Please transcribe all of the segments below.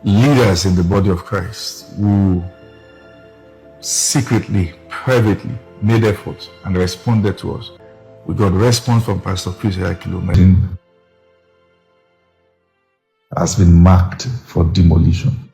leaders in the body of Christ who secretly, privately made efforts and responded to us. We got a response from Pastor Chris Oyakhilome. Has been marked for demolition.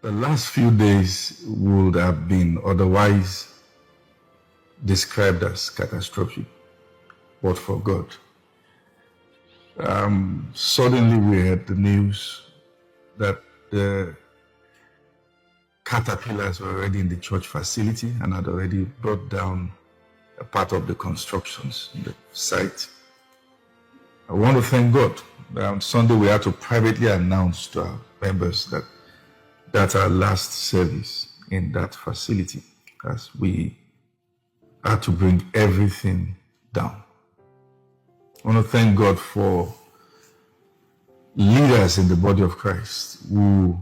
The last few days would have been otherwise described as catastrophic, but for God. Suddenly we heard the news that the caterpillars were already in the church facility and had already brought down a part of the constructions in the site. I want to thank God. On Sunday we had to privately announce to our members that that's our last service in that facility, as we had to bring everything down. I want to thank God for leaders in the body of Christ who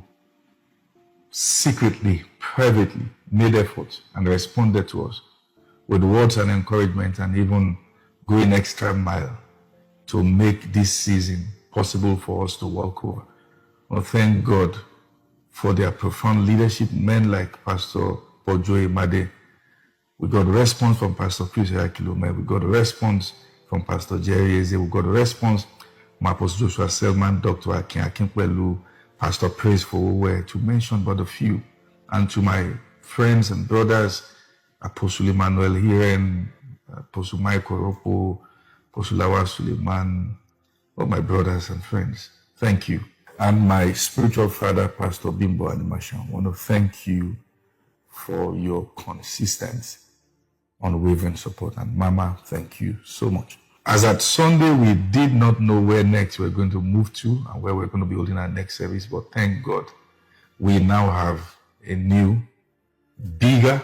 secretly, privately made efforts and responded to us with words and encouragement, and even going extra mile to make this season possible for us to walk over. I want to thank God for their profound leadership, men like Pastor Pojo Imade. We got a response from Pastor Chris Oyakhilome. We got a response from Pastor Jerry Eze. We got a response from Apostle Joshua Selman, Dr. Akin Akinpelu, Pastor Praise Fowowe, to mention but a few. And to my friends and brothers, Apostle Emmanuel Hiren, Apostle Michael Ropo, Apostle Lawal Suleiman, all my brothers and friends, thank you. And my spiritual father, Pastor Bimbo Animashan, I want to thank you for your consistent, unwavering support. And Mama, thank you so much. As at Sunday, we did not know where next we're going to move to and where we're going to be holding our next service, but thank God, we now have a new, bigger,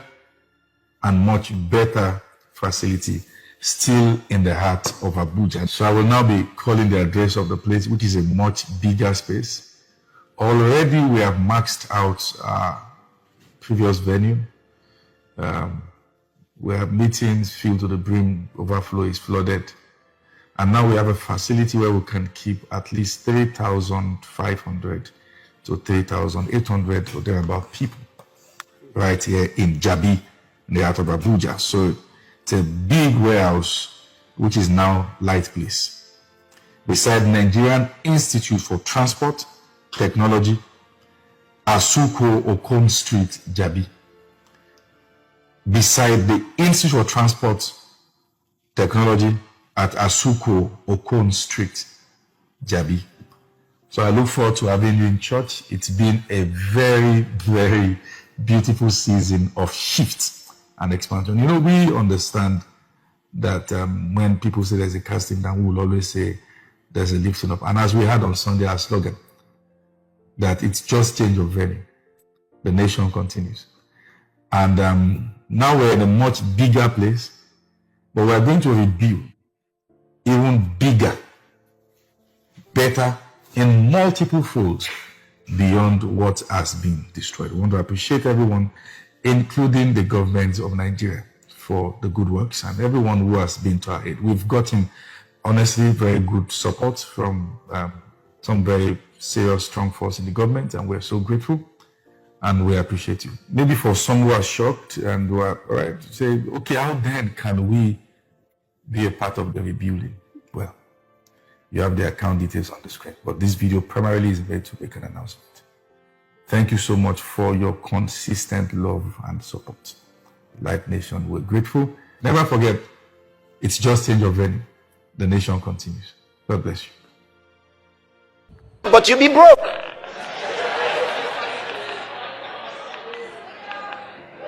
and much better facility still in the heart of Abuja. So I will now be calling the address of the place, which is a much bigger space. Already we have maxed out our previous venue. We have meetings filled to the brim, overflow is flooded. And now we have a facility where we can keep at least 3,500 to 3,800 or thereabout people right here in Jabi, in the heart of Abuja. So it's a big warehouse, which is now Light Place. Beside Nigerian Institute for Transport Technology, Asuko Okon Street, Jabi. Beside the Institute for Transport Technology at Asuko Okon Street, Jabi. So I look forward to having you in church. It's been a very, very beautiful season of shift and expansion. You know, we understand that when people say there's a casting down, we will always say there's a lifting up. And as we had on Sunday, our slogan, that it's just change of venue. The nation continues. And now we're in a much bigger place, but we're going to rebuild even bigger, better, in multiple folds beyond what has been destroyed. We want to appreciate everyone, including the government of Nigeria, for the good works and everyone who has been to our aid. We've gotten, honestly, very good support from some very serious, strong force in the government, and we're so grateful and we appreciate you. Maybe for some who are shocked and who are, all right, say, okay, how then can we be a part of the rebuilding? Well, you have the account details on the screen, but this video primarily is made to make an announcement. Thank you so much for your consistent love and support. Light Nation, we're grateful. Never forget, it's just change of venue. The nation continues. God bless you. But you be broke.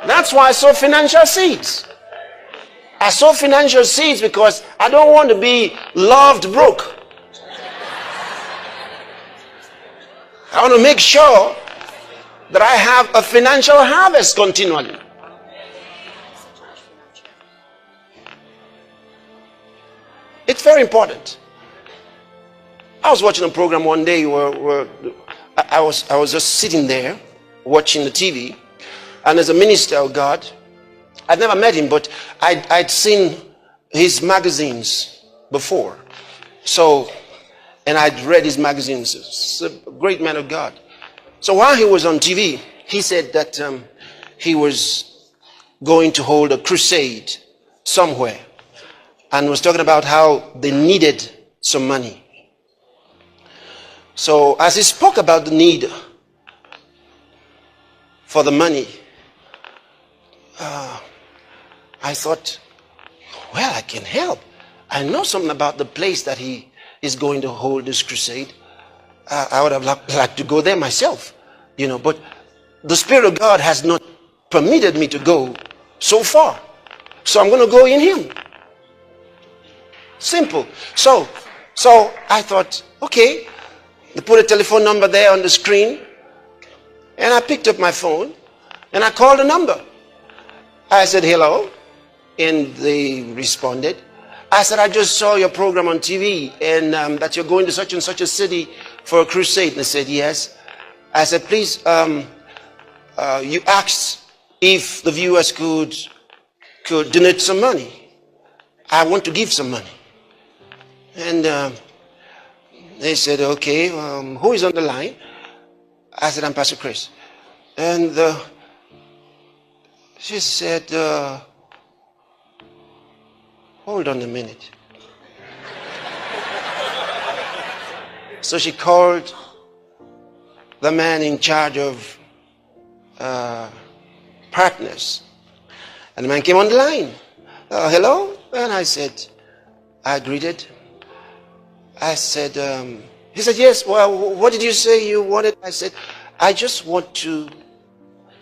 That's why I sow financial seeds. I sow financial seeds because I don't want to be loved broke. I want to make sure that I have a financial harvest continually. It's very important. I was watching a program one day where I was just sitting there watching the TV, and there's a minister of God. I'd never met him, but I'd seen his magazines before. So, and I'd read his magazines. He's a great man of God. So while he was on TV, he said that he was going to hold a crusade somewhere, and was talking about how they needed some money. So as he spoke about the need for the money, I thought, well, I can help. I know something about the place that he is going to hold this crusade. I would have liked to go there myself, you know, but the Spirit of God has not permitted me to go so far. So I'm going to go in him. Simple. So I thought, okay, they put a telephone number there on the screen, and I picked up my phone and I called the number. I said, hello, and they responded. I said, I just saw your program on TV, and that you're going to such and such a city for a crusade. And they said, yes. I said, please, you asked if the viewers could donate some money. I want to give some money. And they said, okay, who is on the line? I said, I'm Pastor Chris. And she said, hold on a minute. So she called the man in charge of partners. And the man came on the line. Hello? And I said, I greeted. I said, he said, yes, well, what did you say you wanted? I said, I just want to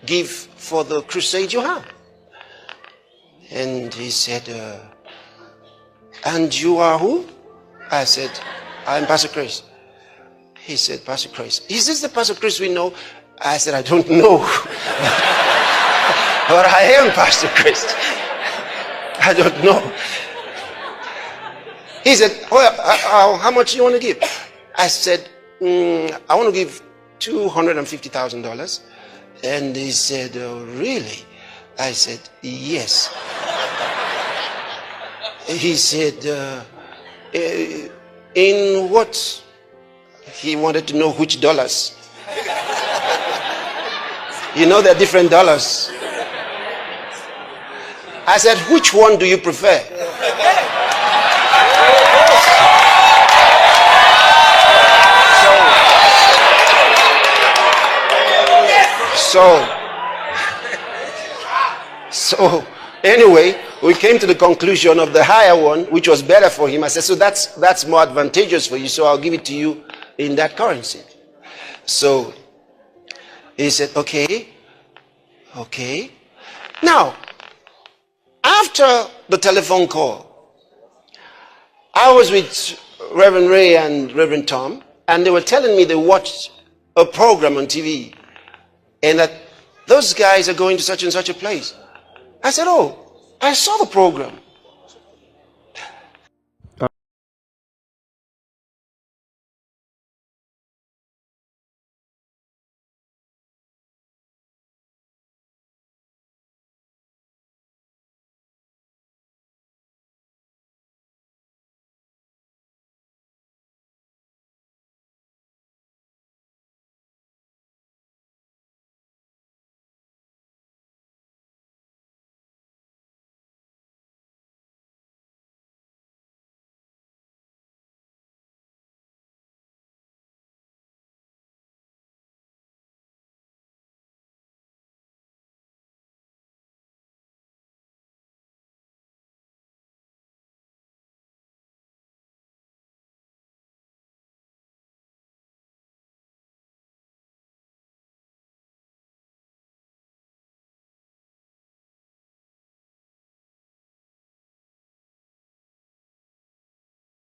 give for the crusade you have. And he said, and you are who? I said, I'm Pastor Chris. He said, Pastor Chris. Is this the Pastor Chris we know? I said, I don't know. But I am Pastor Chris. I don't know. He said, well, how much do you want to give? I said, I want to give $250,000. And he said, oh, really? I said, yes. He said, in what? He wanted to know which dollars. You know, there are different dollars. I said, which one do you prefer? So anyway, we came to the conclusion of the higher one, which was better for him. I said, so that's more advantageous for you, so I'll give it to you in that currency. So he said, okay. Now, after the telephone call, I was with Reverend Ray and Reverend Tom, and they were telling me they watched a program on TV, and that those guys are going to such and such a place. I said, oh, I saw the program.